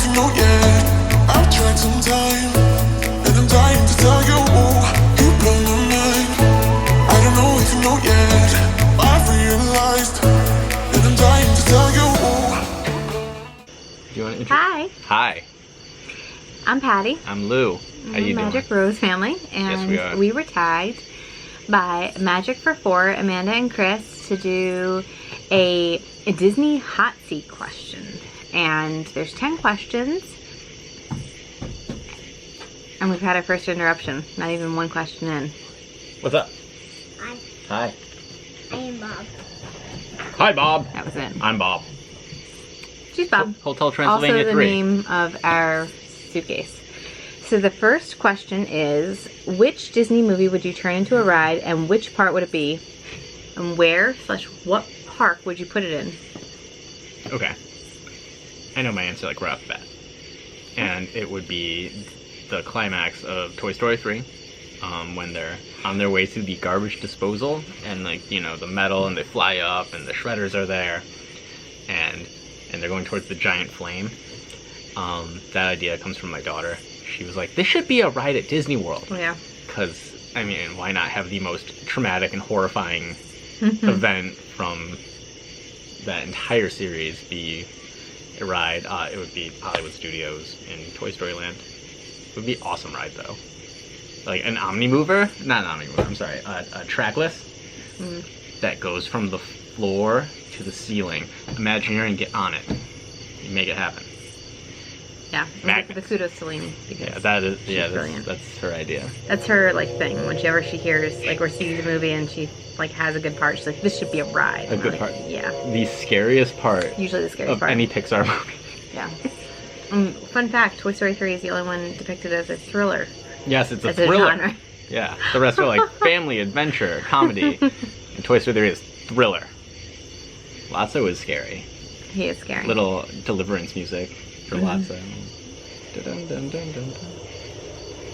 you know yet. I've tried some time, and I'm dying to tell you. You blow my mind. I don't know if you know yet. I've realized, and I'm dying to tell you. Do you want to Hi. Hi. I'm Patty. I'm Lou. How you Magic doing? Rose family, and Yes, we are. we were tagged by Magic for Four, Amanda and Chris, to do a Disney Hot Seat question. And there's 10 questions, and we've had our first interruption. Not even one question in. What's up? Hi. Hi. I am Bob. Hi, Bob. That was it. I'm Bob. She's Bob. Hotel Transylvania Also the 3. name of our suitcase. So the first question is, which Disney movie would you turn into a ride, and which part would it be? And where / what park would you put it in? Okay. I know my answer like right off the bat. And it would be the climax of Toy Story 3. When they're on their way to the garbage disposal, and like, you know, the metal, and they fly up, and the shredders are there, and they're going towards the giant flame. That idea comes from my daughter. She was like, this should be a ride at Disney World. Oh, yeah. Because, I mean, why not have the most traumatic and horrifying event from that entire series be a ride? It would be Hollywood Studios in Toy Story Land. It would be an awesome ride, though. Like an Omnimover? Not an Omnimover, I'm sorry. A trackless that goes from the floor to the ceiling. Imagineering, get on it. You make it happen. Yeah. Magnets. The kudos to Lainey. Yeah, that is. Yeah, brilliant. that's her idea. That's her, like, thing. Whenever she hears, like, or sees a movie and she, like, has a good part, she's like, this should be a ride. A good like, part. Yeah. The scariest part Usually the scariest of part. any Pixar movie. Yeah. Fun fact, Toy Story 3 is the only one depicted as a thriller. Yes, it's a As thriller. a genre. Yeah, the rest are like family, adventure, comedy. And Toy Story 3 is thriller. Lotso is scary. He is scary. Little deliverance music for Lotso. Dun, dun, dun, dun, dun.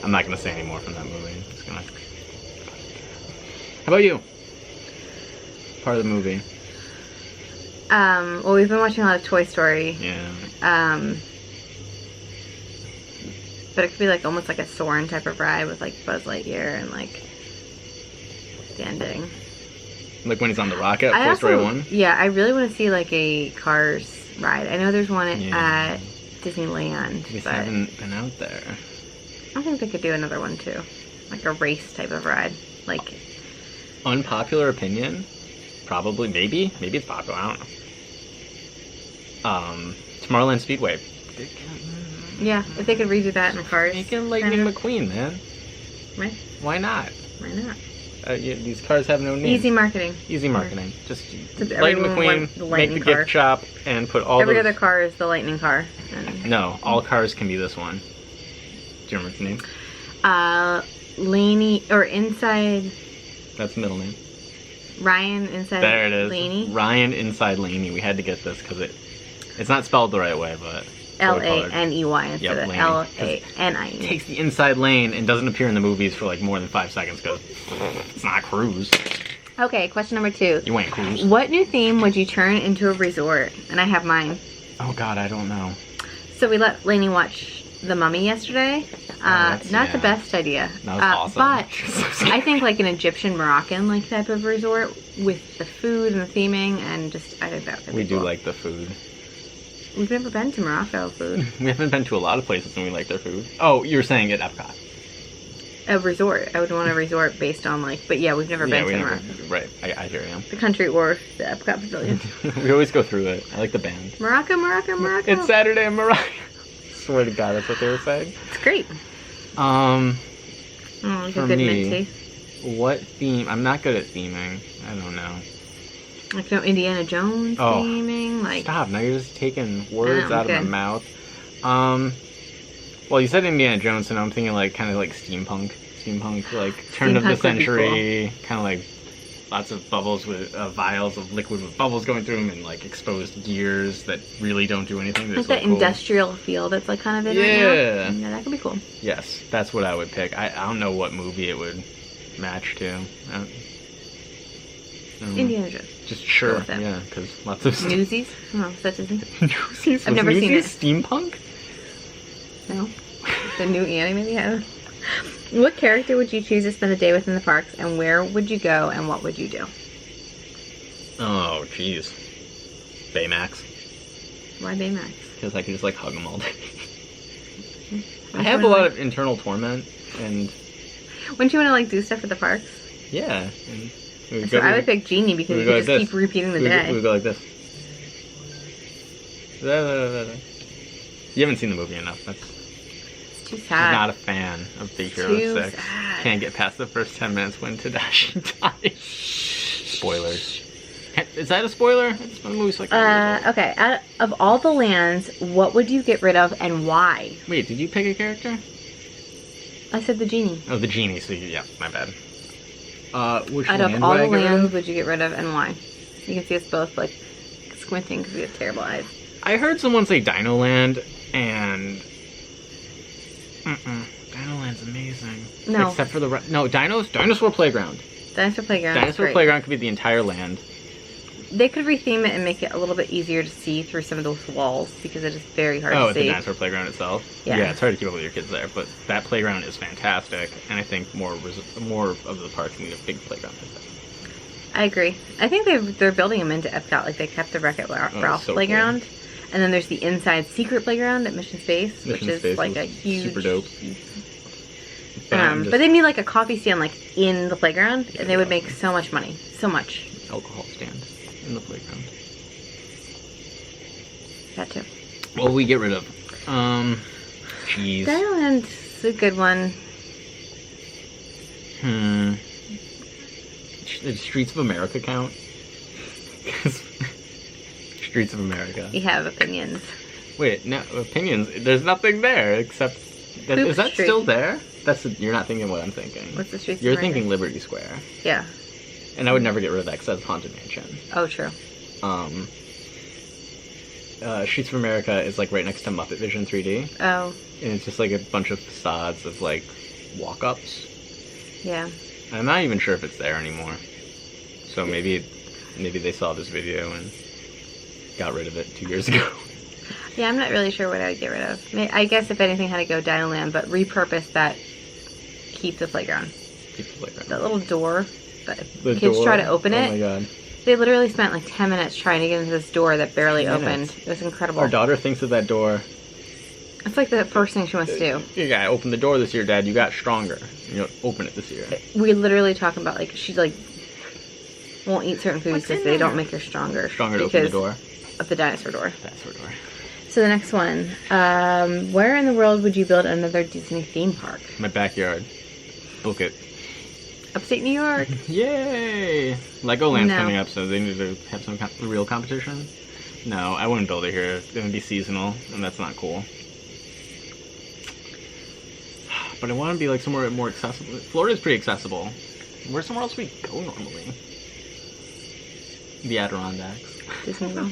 I'm not gonna say any more from that movie. I'm just gonna. How about you? Part of the movie. Well, we've been watching a lot of Toy Story. Yeah. But it could be like almost like a Soarin' type of ride with like Buzz Lightyear and like the ending. Like when he's on the rocket, I Toy Story also- 1. Yeah, I really want to see like a Cars ride. I know there's one at Yeah. Disneyland, We but haven't been out there. I think they could do another one too. Like a race type of ride. Like, Unpopular opinion? Probably, maybe it's popular, I don't know. Tomorrowland Speedway. yeah, if they could redo that in the Cars. Making Lightning kinda. McQueen, man. Right? Why not? Why not? These cars have no name. Easy marketing. Easy marketing. Just Except Lightning everyone McQueen, wants the make lightning the car. gift shop, and put all Every those... other car is the Lightning car. And, No, all cars can be this one. Do you remember the name? Laney, or Inside That's the middle name. Ryan Inside There it is. Laney. Ryan Inside Laney. We had to get this because it's not spelled the right way, but... L-A-N-E-Y instead Yep, of Laney. L-A-N-I-E. Takes the inside lane and doesn't appear in the movies for like more than 5 seconds because it's not Cruise. Okay, question number 2. You ain't Cruise. What new theme would you turn into a resort? And I have mine. Oh god, I don't know. So we let Lainey watch The Mummy yesterday. Not yeah. the best idea. That was awesome. But She was so scary. I think like an Egyptian Moroccan like type of resort with the food and the theming, and just I think that would be We do cool. like the food. We've never been to Morocco food. We haven't been to a lot of places and we like their food. Oh, you're saying at Epcot. A resort. I would want a resort based on like, but yeah, we've never been to Morocco. Right, I hear you. The country or the Epcot Pavilion. We always go through it. I like the band. Morocco, Morocco, Morocco. It's Saturday in Morocco. Swear to God, that's what they were saying. It's great. Oh, Like for a good me, mint tea. what theme? I'm not good at theming. I don't know. Like no Indiana Jones Oh. theming. Like Stop! Now you're just taking words out of my okay. mouth. Well, you said Indiana Jones, and I'm thinking like kind of like steampunk, like turn of the Steampunk would be century, kind of like lots of bubbles with vials of liquid with bubbles going through them, and like exposed gears that really don't do anything. They're like so that cool. industrial feel that's like kind of in Yeah. right now. Yeah, that could be cool. Yes, that's what I would pick. I don't know what movie it would match to. Indiana Jones. Just sure, with that. yeah, because lots of Newsies? Oh, is that Disney? Newsies? I've never seen Newsies steampunk? The new anime they have. What character would you choose to spend the day with in the parks, and where would you go, and what would you do? Oh, jeez. Baymax. Why Baymax? Because I can just like hug them all day. I Which have a one lot would- of internal torment, and Wouldn't you want to like do stuff at the parks? yeah. And we So I would pick Genie because we you go could like just this. keep repeating the we day. go like this. You haven't seen the movie enough. That's It's too she's sad. not a fan of Big Hero Too 6. sad. Can't get past the first 10 minutes when Tadashi dies. Spoilers. Is that a spoiler? It's the movie's like 9 years old. Okay. Out of all the lands, what would you get rid of and why? Wait, did you pick a character? I said the Genie. Oh, the Genie. So yeah, my bad. Which Out of land all would I the get rid lands, of? would you get rid of and why? You can see us both like squinting because we have terrible eyes. I heard someone say Dino Land, and Dino Land's amazing. No. Except for the Dinosaur Playground. Dinosaur Playground. is Dinosaur great. Playground could be the entire land. They could retheme it and make it a little bit easier to see through some of those walls because it is very hard Oh, to at the see. Dinosaur Playground itself. Yeah. it's hard to keep up with your kids there, but that playground is fantastic, and I think more of the parks need a big playground like that. I agree. I think they're building them into Epcot. Like they kept the Wreck-It Ralph so playground, and then there's the inside secret playground at Mission Space, Mission which is Space like was a huge, super dope. But but they need like a coffee stand like in the playground, and they would make so much money, so much. alcohol stand in the playground. That too. What will we get rid of? Jeez. Diamond's a good one. Did Streets of America count? 'Cause Streets of America. We have opinions. Wait, no opinions. There's nothing there except that. Poop Is that Street. still there? You're not thinking what I'm thinking. What's the streets? of You're America? thinking Liberty Square, Yeah. and I would never get rid of that because that's Haunted Mansion. Oh, true. Streets of America is like right next to Muppet Vision 3D, Oh, and it's just like a bunch of facades of like walk-ups. yeah. I'm not even sure if it's there anymore. So maybe they saw this video and got rid of it 2 years ago. Yeah, I'm not really sure what I would get rid of. I guess if anything had to go Dino Land, but repurpose that. Keep the playground. Keep the playground. That little door. That if The kids door? try to open Oh it. my god. They literally spent like 10 minutes trying to get into this door that barely 10 opened. minutes. It was incredible. Our daughter thinks of that door. It's like the first thing she wants to do. You gotta open the door this year, Dad. You got stronger. You know, open it this year. We literally talk about like she's like won't eat certain foods What's because in they there? don't make her stronger. Stronger to open the door. Of the dinosaur door. That's our door. So the next one, where in the world would you build another Disney theme park? My backyard. Book it. Upstate New York. Yay! Legoland's No. coming up, so they need to have some real competition. No, I wouldn't build it here. It's gonna be seasonal, and that's not cool. But I want to be like somewhere more accessible. Florida's pretty accessible. Where's somewhere else we go normally? The Adirondacks. Disney World.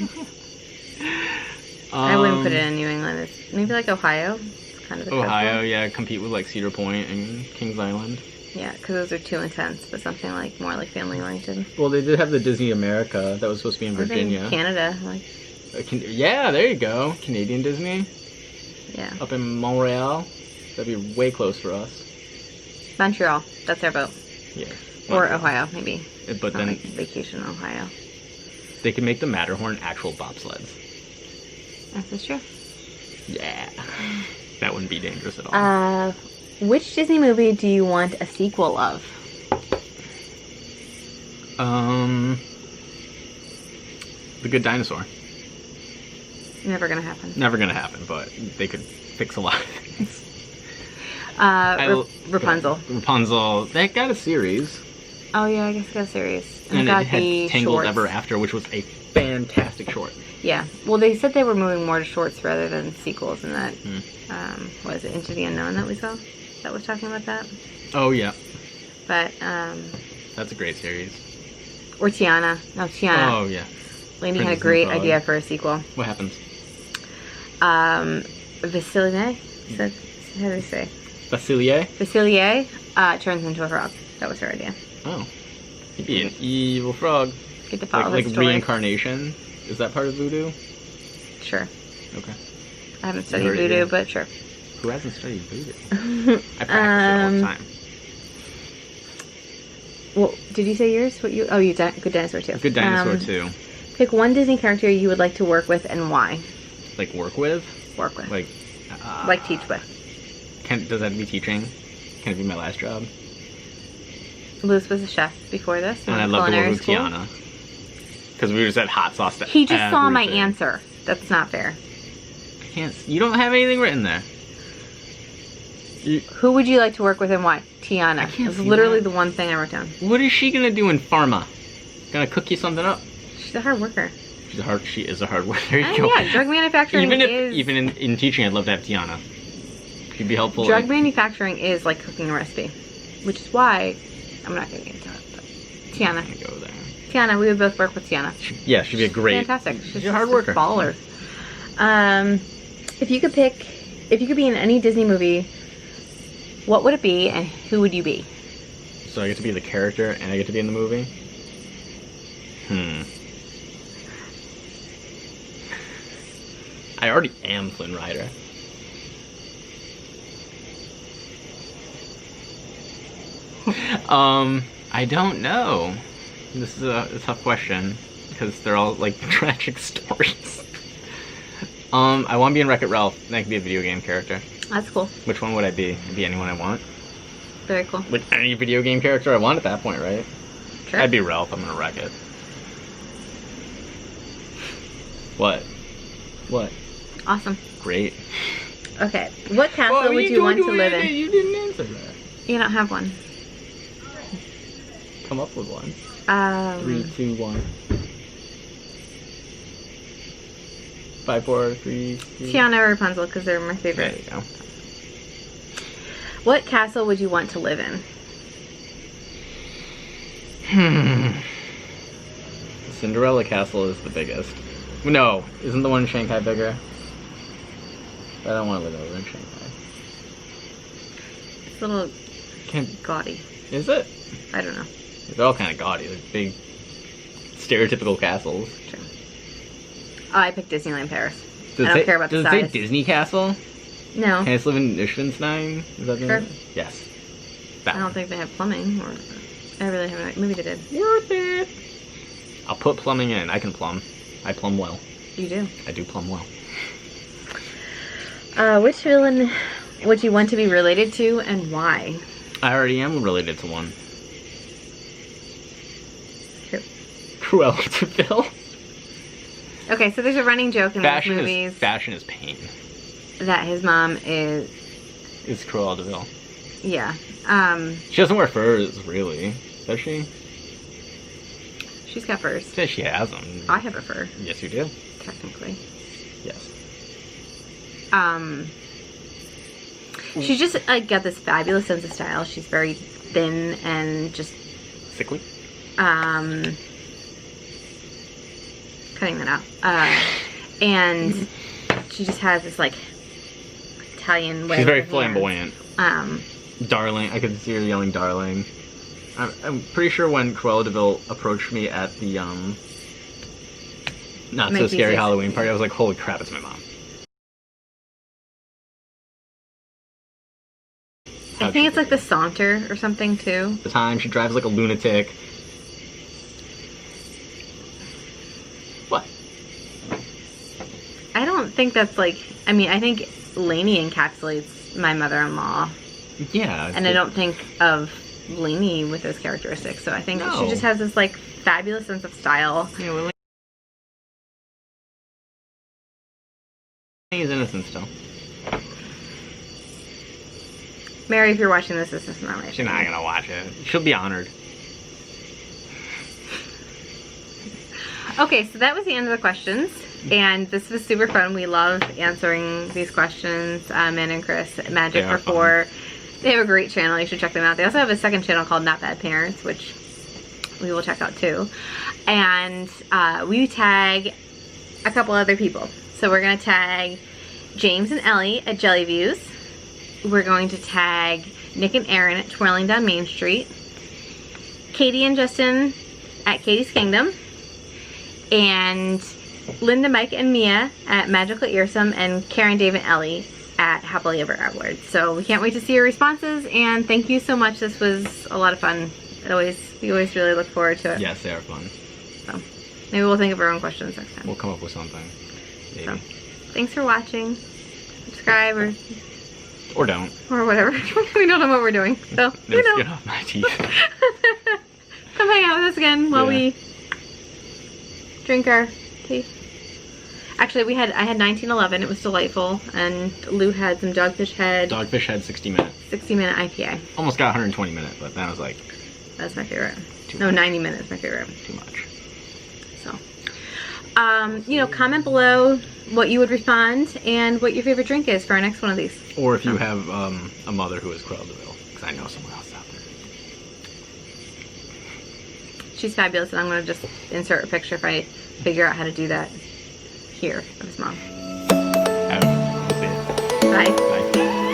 I wouldn't put it in New England. It's maybe like Ohio. It's kind of accessible. Ohio, yeah, compete with like Cedar Point and Kings Island. Yeah, because those are too intense, but something like more like family oriented. Well, they did have the Disney America that was supposed to be in Virginia. Canada, like Yeah, there you go. Canadian Disney yeah. up in Montreal. That'd be way close for us. Montreal. That's our boat. Yeah. Or Montreal. Ohio, maybe. But Not then like vacation in Ohio. they can make the Matterhorn actual bobsleds. That's true. Yeah. That wouldn't be dangerous at all. Which Disney movie do you want a sequel of? The Good Dinosaur. Never gonna happen. Never gonna happen, but they could fix a lot of things. Rapunzel. Rapunzel. They got a series. Oh yeah, I guess it got a series. And got it had the Tangled shorts. Ever After, which was a fantastic short. Yeah. Well, they said they were moving more to shorts rather than sequels, and that what is it, Into the Unknown that we saw? That was talking about that. Oh, yeah. But That's a great series. or Tiana. No, Tiana. Oh, yeah. Laney Princess had a and the great Frog. idea for a sequel. What happens? Vasilie, how do they say? Basilie? Vasilie turns into a frog. That was her idea. Oh. He'd be an evil frog. Get to follow Like his story. reincarnation. Is that part of voodoo? Sure. Okay. I haven't You studied heard it voodoo, here. but sure. Who hasn't studied voodoo? I practice it all the time. Well, did you say yours? What you? Oh, you Good Dinosaur too. Good Dinosaur too. Pick one Disney character you would like to work with and why. Like work with? Work with. Like teach with. Does that have to be teaching? Can it be my last job? Liz was a chef before this. And I'd love to work with Tiana. Because we just had hot sauce to He just saw my everything. answer. That's not fair. You don't have anything written there. Who would you like to work with and why? Tiana. can't That's see literally that. the one thing I wrote down. What is she gonna do in pharma? Gonna cook you something up? She's a hard worker. She is a hard worker. There you go. Yeah, drug manufacturing Even in teaching, I'd love to have Tiana. She'd be helpful. Drug manufacturing is like cooking a recipe, which is why I'm not gonna get into it. But Tiana. I go there. Tiana, we would both work with Tiana. She'd be a great. Fantastic. She's a hard worker. Baller. If you could be in any Disney movie, what would it be and who would you be? So I get to be the character and I get to be in the movie? I already am Flynn Rider. I don't know. This is a tough question because they're all like tragic stories. I want to be in Wreck-It Ralph and I can be a video game character. That's cool. Which one would I be? I'd be anyone I want. Very cool. With any video game character I want at that point, right? Sure. I'd be Ralph. I'm gonna wreck it. What? What? Awesome. Great. Okay. What castle would you want to live in? You didn't answer that. You don't have one. Come up with one. 3, 2, 1. 5, 4, 3, 2. Tiana or Rapunzel, because they're my favorite. There you go. What castle would you want to live in? Cinderella Castle is the biggest. No, isn't the one in Shanghai bigger? I don't want to live over in Shanghai. It's a little gaudy. Is it? I don't know. They're all kind of gaudy. They're big, stereotypical castles. True. Oh, I picked Disneyland Paris. Does I don't care about the size. Does it say Disney Castle? No. Can I just live in Liechtenstein? Is that the Sure. name? Yes. I don't think they have plumbing. Or I really have no idea. Maybe they did. Worth it. I'll put plumbing in. I can plumb. I plumb well. You do. I do plumb well. Which villain would you want to be related to and why? I already am related to one. True. Cruella de Vil. Okay, so there's a running joke in those movies Fashion is pain. that his mom is, It's Cruella de Vil. yeah. She doesn't wear furs, really. Does she? She's got furs. Says she has them. I have a fur, Yes, you do. technically. Yes. She's just like got this fabulous sense of style. She's very thin and just Sickly. cutting that out. And she just has this like Italian way. She's very of her hands. flamboyant. Darling. I could see her yelling darling. I'm pretty sure when Cruella de Vil approached me at the not so scary Halloween party, I was like, holy crap, it's my mom. I think it's like the Saunter or something too. The time she drives like a lunatic. What? I don't think that's like, I mean, I think Lainey encapsulates my mother-in-law. Yeah. And I don't think of Lainey with those characteristics. So I think she just has this like fabulous sense of style. Yeah, well, Lainey's innocent still. Mary, if you're watching this is not right. She's not gonna watch it. She'll be honored. Okay, so that was the end of the questions. And this was super fun. We love answering these questions. Ann and Chris at Magic for Four. They have a great channel. You should check them out. They also have a second channel called Not Bad Parents, which we will check out too. And we tag a couple other people. So we're going to tag James and Ellie at Jelly Views. We're going to tag Nick and Aaron at Twirling Down Main Street. Katie and Justin at Katie's Kingdom. And Linda, Mike, and Mia at Magical Earsome. And Karen, Dave, and Ellie at @happily ever afterwards. So we can't wait to see your responses, and thank you so much. This was a lot of fun. We always really look forward to it. Yes, they are fun. So maybe we'll think of our own questions next time. We'll come up with something. Maybe. So, thanks for watching. Subscribe Or don't. or whatever. We don't know what we're doing. So you Let's know. get off my teeth. Come hang out with us again while Yeah. we drink our tea. Actually, I had 1911. It was delightful, and Lou had some Dogfish Head. Dogfish Head 60 minutes. 60-minute IPA. Almost got 120 minutes, but that was like That's my favorite. Too No, much. 90 minutes my favorite. too much. So, you know, comment below what you would respond and what your favorite drink is for our next one of these. Or if you have a mother who is Cruella de Vil, because I know someone else out there. She's fabulous, and I'm going to just insert a picture if I figure out how to do that here of his mom. We'll see it. Bye. Bye.